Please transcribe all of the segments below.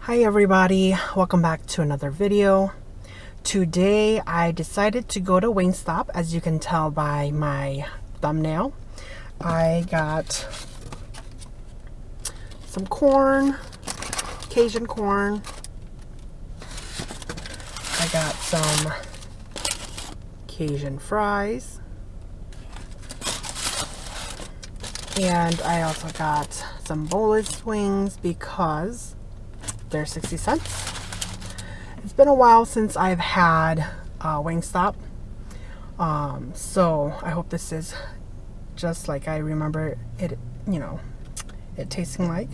Hi everybody, welcome back to another video. Today I decided to go to Wingstop. As you can tell by my thumbnail, I got some corn, Cajun corn. I got some Cajun fries. And I also got some boneless wings because they're 60 cents. It's been a while since I've had Wingstop. So I hope this is just like I remember it, it tasting like.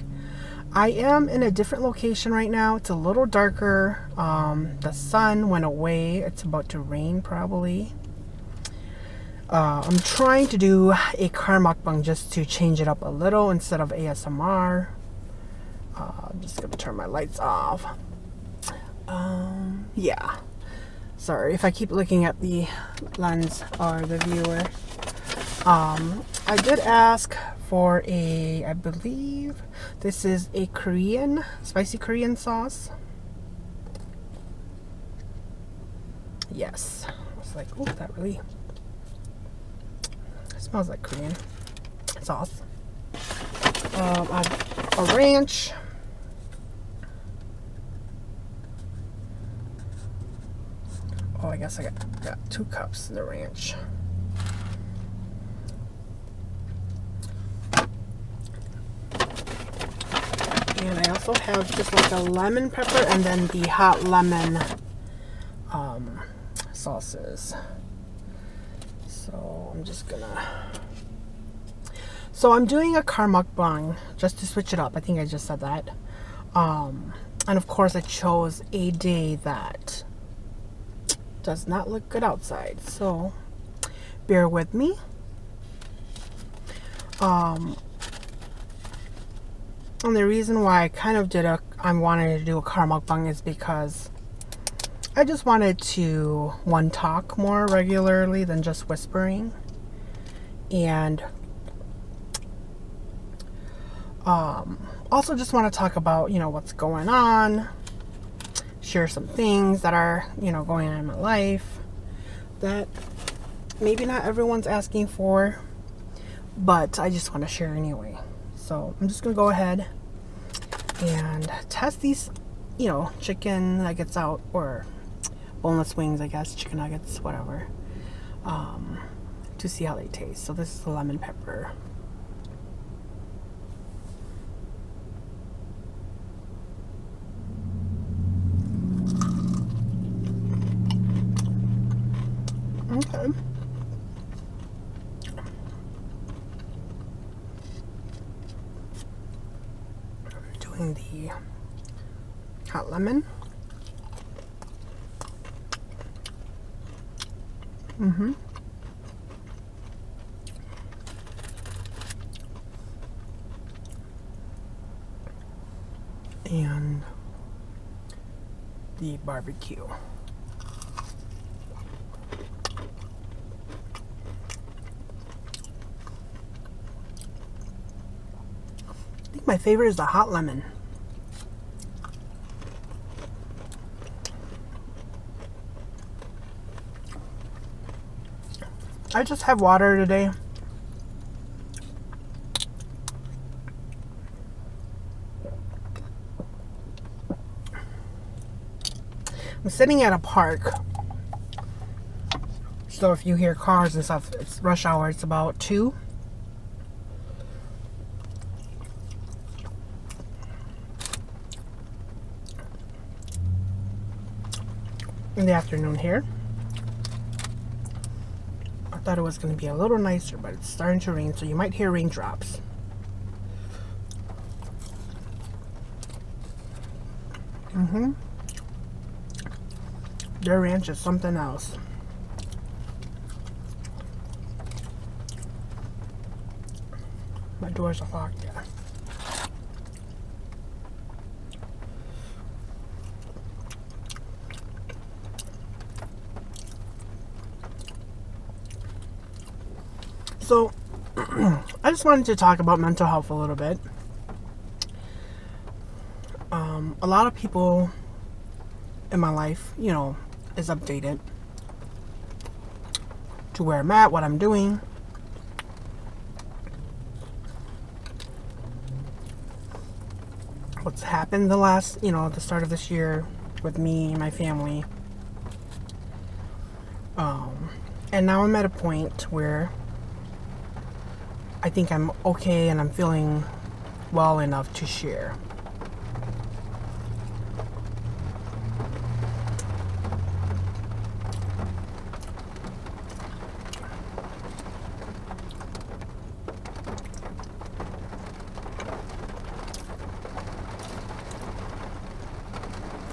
I am in a different location right now. It's a little darker. The sun went away. It's about to rain probably. I'm trying to do a car mukbang just to change it up a little instead of ASMR. I'm just gonna turn my lights off. Yeah. Sorry if I keep looking at the lens or the viewer. I did ask for I believe this is a spicy Korean sauce. Yes. I was like, oh, that really smells like Korean sauce. A ranch. Oh, I guess I got 2 cups in the ranch. And I also have just like a lemon pepper and then the hot lemon sauces. So I'm just gonna... So I'm doing a car mukbang just to switch it up. I think I just said that. And of course I chose a day that does not look good outside, so bear with me. And the reason why I kind of I'm wanting to do a car mukbang is because I just wanted to talk more regularly than just whispering, and also just want to talk about what's going on, share some things that are going on in my life that maybe not everyone's asking for, but I just want to share anyway. So I'm just gonna go ahead and test these chicken nuggets out, or boneless wings, I guess, chicken nuggets, whatever, to see how they taste. So this is the lemon pepper. Okay. Doing the hot lemon. And the barbecue. I think my favorite is the hot lemon. I just have water today. I'm sitting at a park, so if you hear cars and stuff, it's rush hour. It's about 2. in the afternoon here. I thought it was going to be a little nicer, but it's starting to rain, so you might hear raindrops. Their ranch is something else. My doors are locked, yeah. So, I just wanted to talk about mental health a little bit. a lot of people in my life, you know, is updated to where I'm at, what I'm doing. What's happened the last, you know, the start of this year with me and my family. And now I'm at a point where I think I'm okay and I'm feeling well enough to share.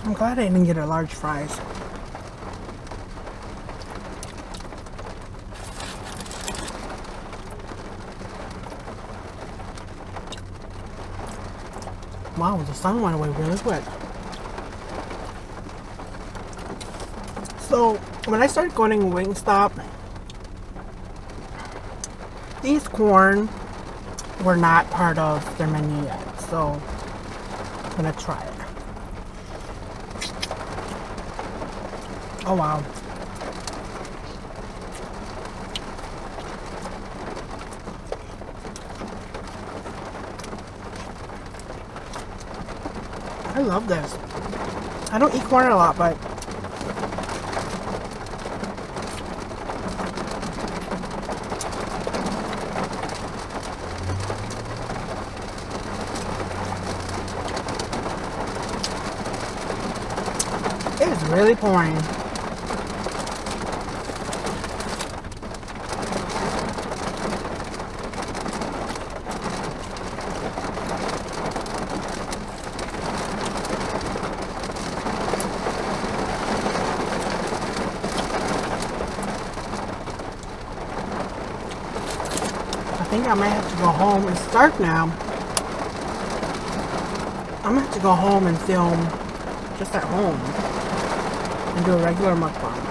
I'm glad I didn't get a large fries. Wow, the sun went away really quick. So, when I started going to Wingstop, these corn were not part of their menu yet. So, I'm gonna try it. Oh wow. I love this. I don't eat corn a lot, but it is really pouring. I think I might have to go home. It's dark now. I'm gonna have to go home and film just at home and do a regular mukbang.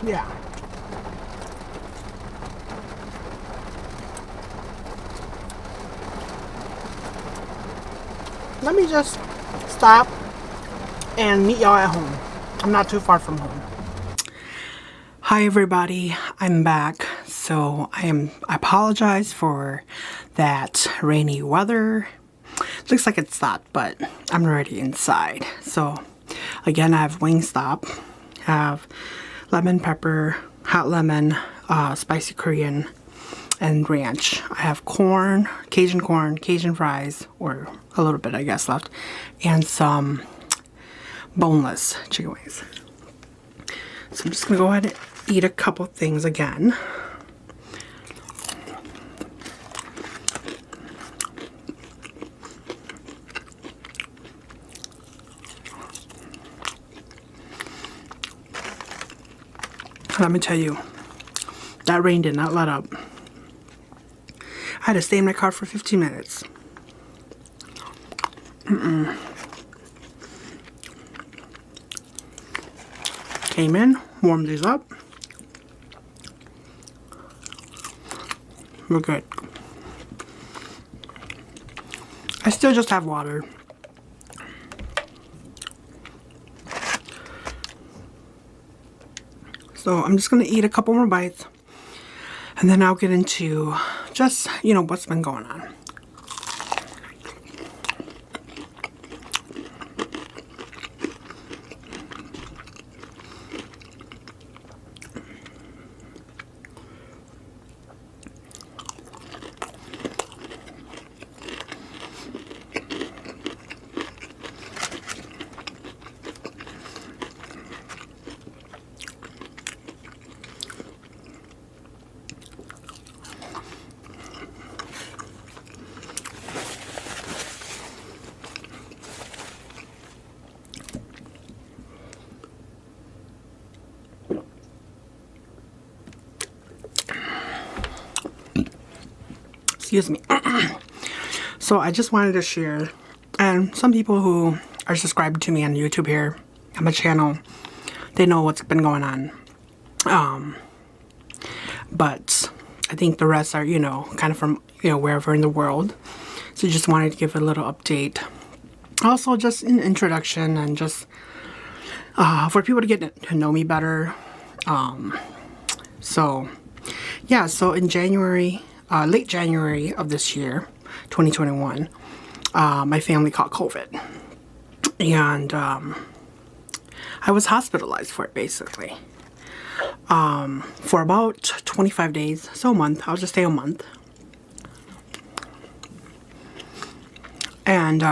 Yeah. Let me just stop and meet y'all at home. I'm not too far from home. Hi everybody, I'm back. So I apologize for that rainy weather. Looks like it stopped, but I'm already inside. So again, I have Wingstop, I have lemon pepper, hot lemon, spicy Korean, and ranch. I have corn, Cajun fries, or a little bit I guess left, and some boneless chicken wings. So I'm just gonna go ahead and eat a couple things again. Let me tell you, that rain did not let up. I had to stay in my car for 15 minutes. Came in, warmed these up. We're good. I still just have water. So I'm just going to eat a couple more bites and then I'll get into just, you know, what's been going on. Excuse me. So I just wanted to share, and some people who are subscribed to me on YouTube here on my channel, they know what's been going on. But I think the rest are, kind of from, wherever in the world. So just wanted to give a little update. Also, just an introduction and just for people to get to know me better. So in January, late January of this year, 2021, my family caught COVID. And I was hospitalized for it, basically. For about 25 days, so a month. I'll just say a month. And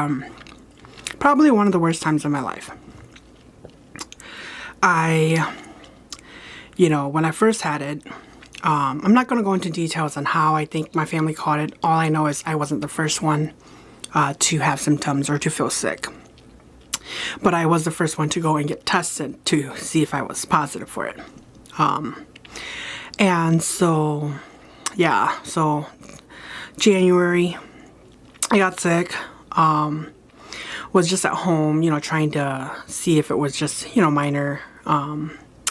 probably one of the worst times of my life. When I first had it, I'm not going to go into details on how I think my family caught it. All I know is I wasn't the first one to have symptoms or to feel sick. But I was the first one to go and get tested to see if I was positive for it. And so, so January, I got sick. Was just at home, trying to see if it was just, minor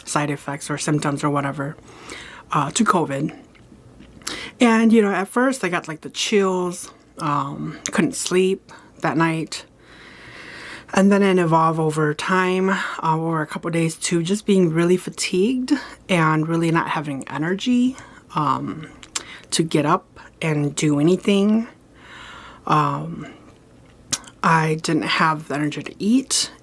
side effects or symptoms or whatever to COVID. And, at first I got like the chills, couldn't sleep that night. And then it evolved over time, over a couple of days to just being really fatigued and really not having energy to get up and do anything. I didn't have the energy to eat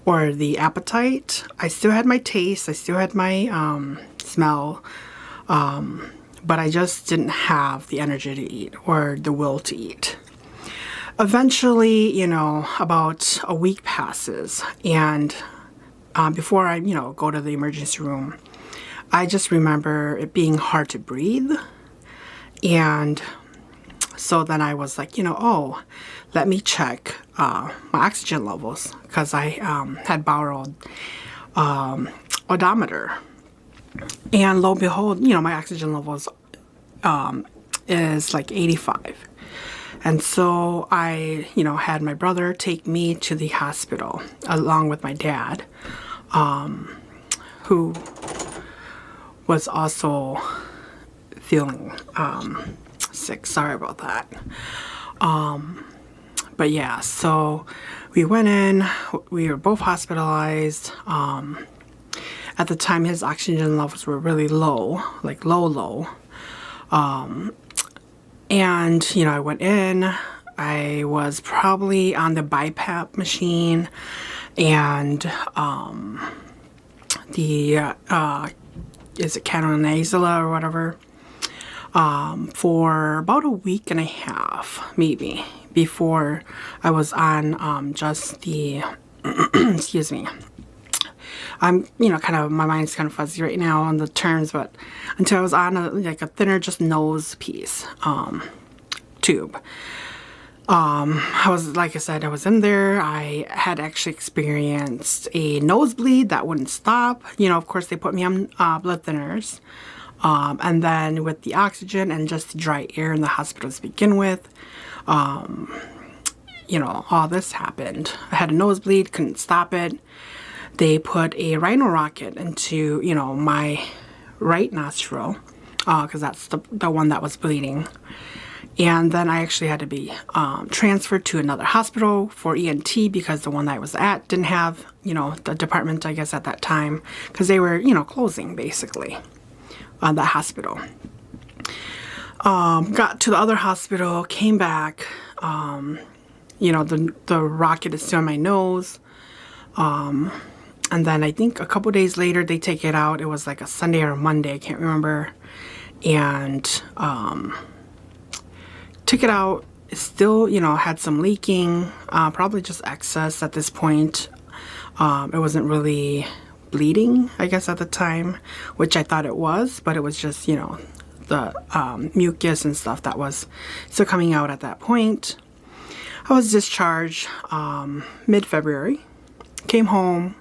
or the appetite. I still had my taste. I still had my smell. But I just didn't have the energy to eat or the will to eat. Eventually, about a week passes, and before I, go to the emergency room, I just remember it being hard to breathe. And so then I was like, let me check my oxygen levels, because I had borrowed odometer. And lo and behold, my oxygen levels is like 85. And so I, had my brother take me to the hospital along with my dad, who was also feeling sick. Sorry about that. But yeah, so we went in, we were both hospitalized. At the time, his oxygen levels were really low, like low. And, I went in, I was probably on the BiPAP machine and is it canonasala or whatever, for about a week and a half, maybe, before I was on just the, excuse me. I'm, my mind's kind of fuzzy right now on the terms, but until I was on a thinner, just nose piece, tube. I was, like I said, I was in there. I had actually experienced a nosebleed that wouldn't stop. Of course, they put me on blood thinners. And then with the oxygen and just the dry air in the hospital to begin with, all this happened. I had a nosebleed, couldn't stop it. They put a rhino rocket into, my right nostril, because that's the one that was bleeding. And then I actually had to be transferred to another hospital for ENT, because the one that I was at didn't have, the department, I guess, at that time, because they were, closing, basically, that hospital. Got to the other hospital, came back, the rocket is still in my nose. And then I think a couple days later, they take it out. It was like a Sunday or a Monday, I can't remember. And took it out. It still, had some leaking, probably just excess at this point. It wasn't really bleeding, I guess, at the time, which I thought it was, but it was just, the mucus and stuff that was still coming out at that point. I was discharged mid-February. Came home.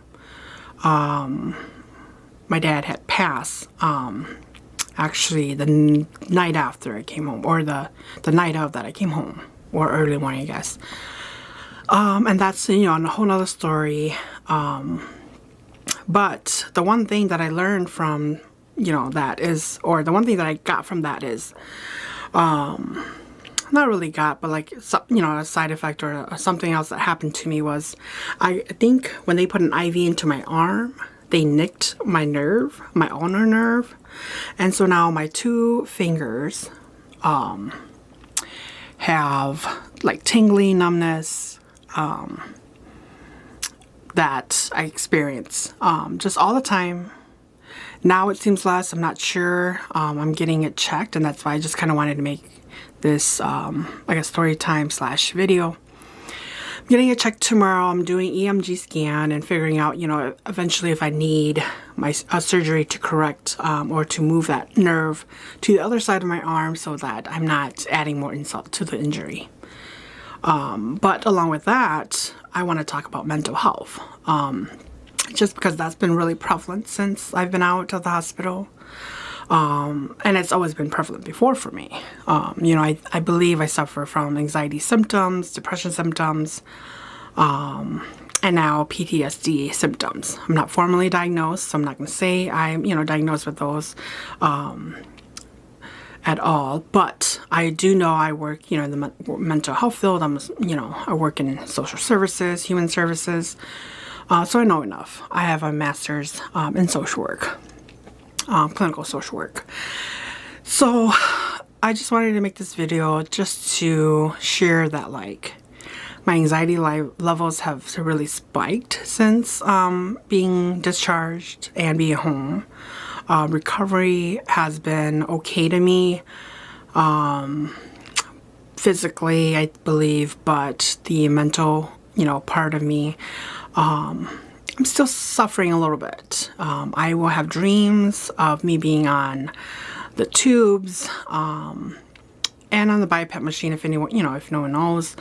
My dad had passed actually the night after I came home, or the night of that I came home, or early morning, I guess. And that's, you know, a whole nother story. But the one thing that I learned from, you know, that is, or the one thing that I got from that is, not really got, but like, you know, a side effect or something else that happened to me was, I think when they put an IV into my arm, they nicked my nerve, my ulnar nerve. And so now my 2 fingers have like tingling, numbness, that I experience just all the time. Now it seems less. I'm not sure. I'm getting it checked, and that's why I just kind of wanted to make this like a story time / video. I'm getting it checked tomorrow. I'm doing EMG scan and figuring out, you know, eventually if I need my surgery to correct or to move that nerve to the other side of my arm so that I'm not adding more insult to the injury. But along with that, I want to talk about mental health. Just because that's been really prevalent since I've been out of the hospital. And it's always been prevalent before for me. You know, I believe I suffer from anxiety symptoms, depression symptoms, and now PTSD symptoms. I'm not formally diagnosed, so I'm not going to say I'm, you know, diagnosed with those at all. But I do know I work, you know, in the mental health field. You know, I work in social services, human services. So I know enough. I have a master's in social work. Clinical social work. So I just wanted to make this video just to share that, like, my anxiety levels have really spiked since being discharged and being home. Recovery has been okay to me physically, I believe, but the mental, you know, part of me, I'm still suffering a little bit. I will have dreams of me being on the tubes and on the BiPAP machine. If anyone, you know, if no one knows,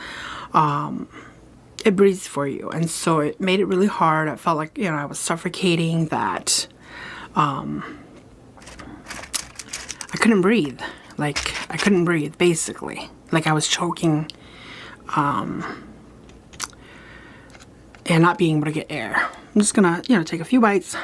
it breathes for you, and so it made it really hard. I felt like, you know, I was suffocating. That I couldn't breathe. Like, I couldn't breathe, basically. Like I was choking and not being able to get air. I'm just gonna, you know, take a few bites.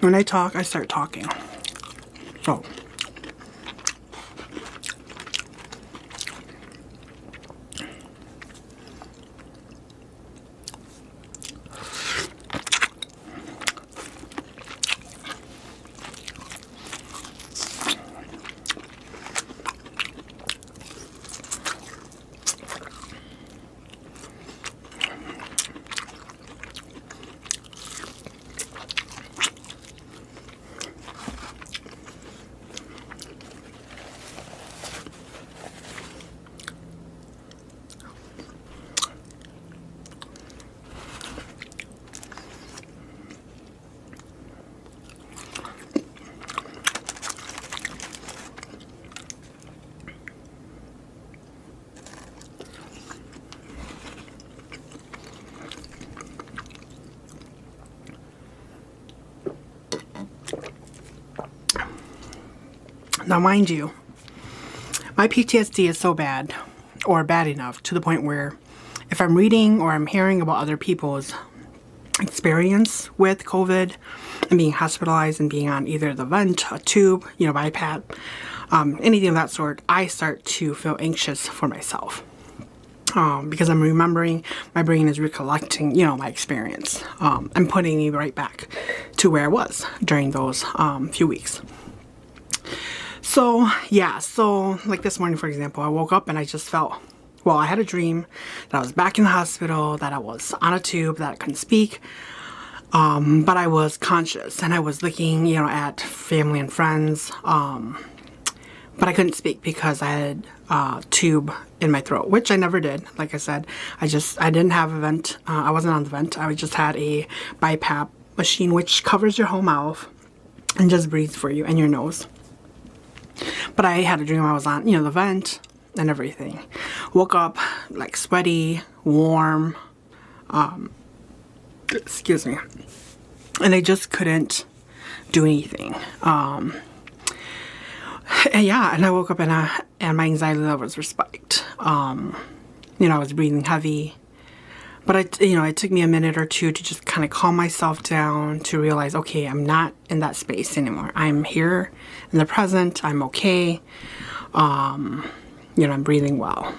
When I talk, I start talking. So. Now, mind you, my PTSD is so bad, or bad enough, to the point where if I'm reading or I'm hearing about other people's experience with COVID and being hospitalized and being on either the vent, a tube, you know, BiPAP, anything of that sort, I start to feel anxious for myself. Because I'm remembering, my brain is recollecting, you know, my experience, and putting me right back to where I was during those few weeks. So, yeah, so like this morning, for example, I woke up and I just felt, well, I had a dream that I was back in the hospital, that I was on a tube, that I couldn't speak, but I was conscious and I was looking, you know, at family and friends, but I couldn't speak because I had a tube in my throat, which I never did. Like I said, I didn't have a vent. I wasn't on the vent. I just had a BiPAP machine, which covers your whole mouth and just breathes for you and your nose. But I had a dream I was on, you know, the vent and everything. Woke up like sweaty, warm, excuse me, and I just couldn't do anything. And yeah, and I woke up and my anxiety levels were spiked. You know, I was breathing heavy. But you know, it took me a minute or two to just kind of calm myself down, to realize, okay, I'm not in that space anymore. I'm here in the present. I'm okay. You know, I'm breathing well.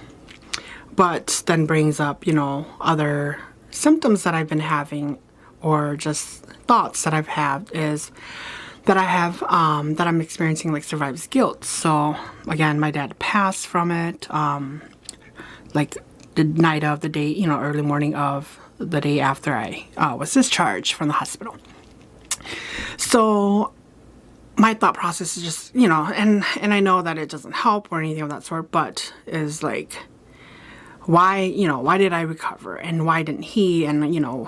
But then brings up, you know, other symptoms that I've been having, or just thoughts that I've had, is that I have, that I'm experiencing like survivor's guilt. So again, my dad passed from it, like the night of the day, you know, early morning of the day after I was discharged from the hospital. So my thought process is just, you know, and I know that it doesn't help or anything of that sort, but is like, why, you know, why did I recover, and why didn't he, and, you know,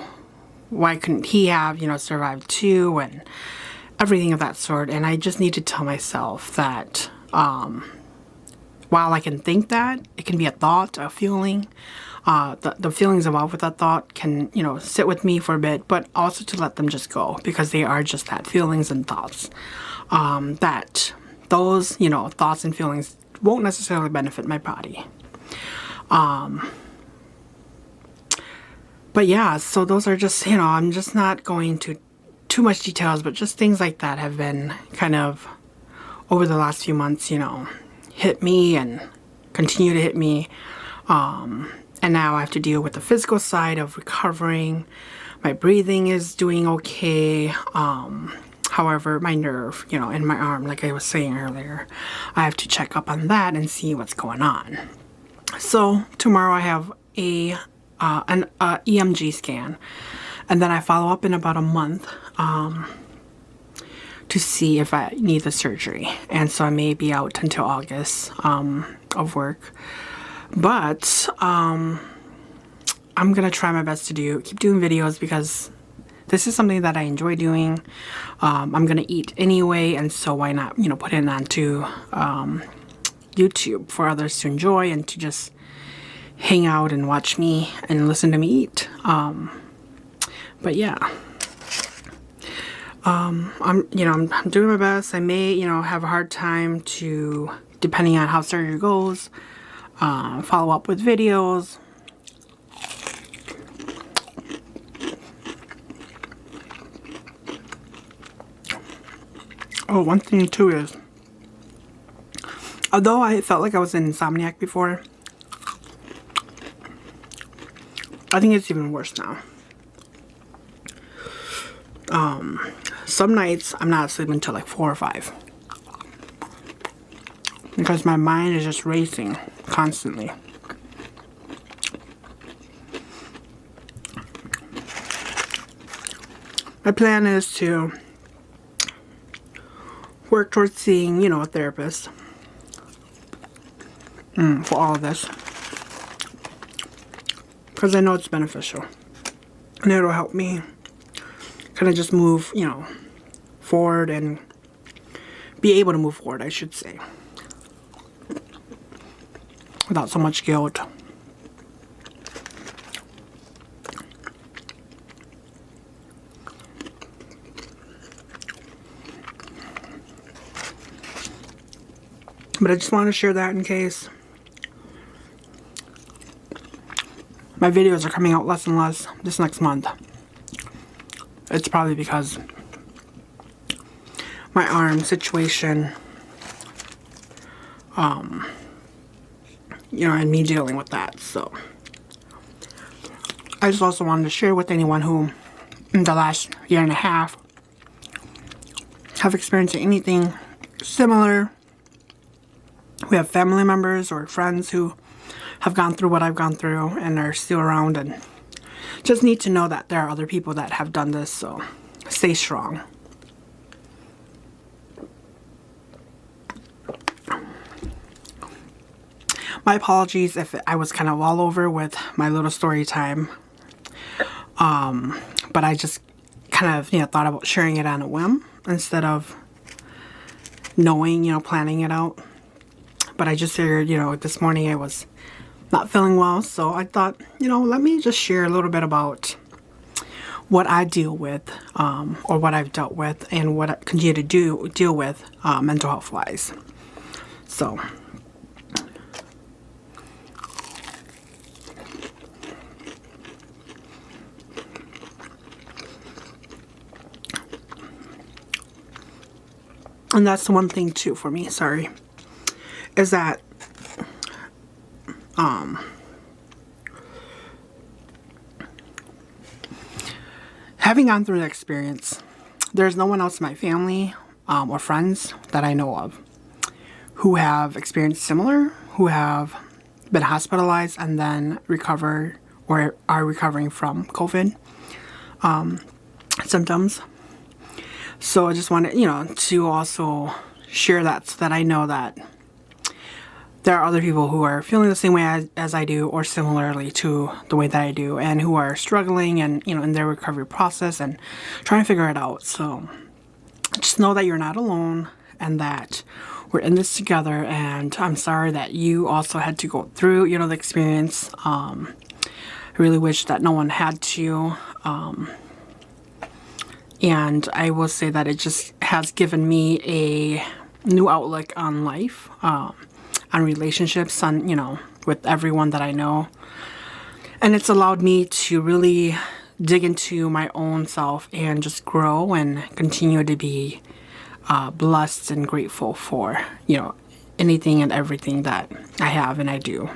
why couldn't he have, you know, survived too, and everything of that sort. And I just need to tell myself that, while I can think that, it can be a thought, a feeling. The feelings involved with that thought can, you know, sit with me for a bit, but also to let them just go, because they are just that, feelings and thoughts. That those, you know, thoughts and feelings won't necessarily benefit my body. But yeah, so those are just, you know, I'm just not going to too much details, but just things like that have been kind of over the last few months, you know, hit me and continue to hit me. And now I have to deal with the physical side of recovering. My breathing is doing okay. However, my nerve, you know, in my arm, like I was saying earlier, I have to check up on that and see what's going on. So tomorrow I have an EMG scan, and then I follow up in about a month to see if I need the surgery. And so I may be out until August of work. But I'm gonna try my best to keep doing videos, because this is something that I enjoy doing. I'm gonna eat anyway, and so why not, you know, put it onto YouTube for others to enjoy and to just hang out and watch me and listen to me eat. But yeah, I'm doing my best. I may, you know, have a hard time to, depending on how surgery goes, follow up with videos. Oh, one thing too is, although I felt like I was an insomniac before, I think it's even worse now. Some nights I'm not sleeping until like 4 or 5. Because my mind is just racing constantly. My plan is to work towards seeing, you know, a therapist for all of this. Because I know it's beneficial. And it'll help me kind of just move, you know, forward, and be able to move forward, I should say, without so much guilt. But I just want to share that in case my videos are coming out less and less this next month. It's probably because my arm situation, you know, and me dealing with that. So I just also wanted to share with anyone who in the last year and a half have experienced anything similar. We have family members or friends who have gone through what I've gone through and are still around, and just need to know that there are other people that have done this, so stay strong. My apologies if I was kind of all over with my little story time. But I just kind of, you know, thought about sharing it on a whim instead of knowing, you know, planning it out. but I just figured, you know, this morning I was not feeling well, so I thought, you know, let me just share a little bit about what I deal with, or what I've dealt with, and what I continue to deal with mental health wise. So and that's the one thing too for me, sorry, is that having gone through the experience, there's no one else in my family or friends that I know of who have experienced similar, who have been hospitalized and then recovered or are recovering from COVID symptoms. So I just wanted, you know, to also share that so that I know that there are other people who are feeling the same way as I do, or similarly to the way that I do, and who are struggling and, you know, in their recovery process and trying to figure it out. So just know that you're not alone and that we're in this together. And I'm sorry that you also had to go through, you know, the experience. I really wish that no one had to. And I will say that it just has given me a new outlook on life, on relationships, on, you know, with everyone that I know. And it's allowed me to really dig into my own self and just grow and continue to be blessed and grateful for, you know, anything and everything that I have and I do.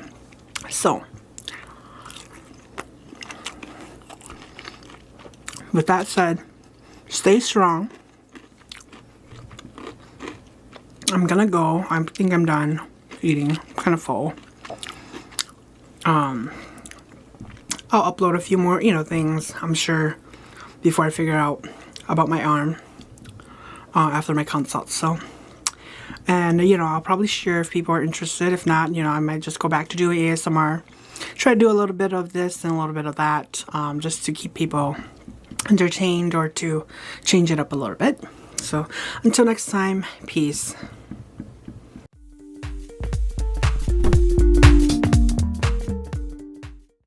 So with that said, stay strong. I'm gonna go. I think I'm done eating. I'm kind of full. I'll upload a few more, you know, things, I'm sure, before I figure out about my arm after my consult. So, and you know, I'll probably share if people are interested. If not, you know, I might just go back to doing ASMR. Try to do a little bit of this and a little bit of that, just to keep people entertained or to change it up a little bit. So until next time, peace.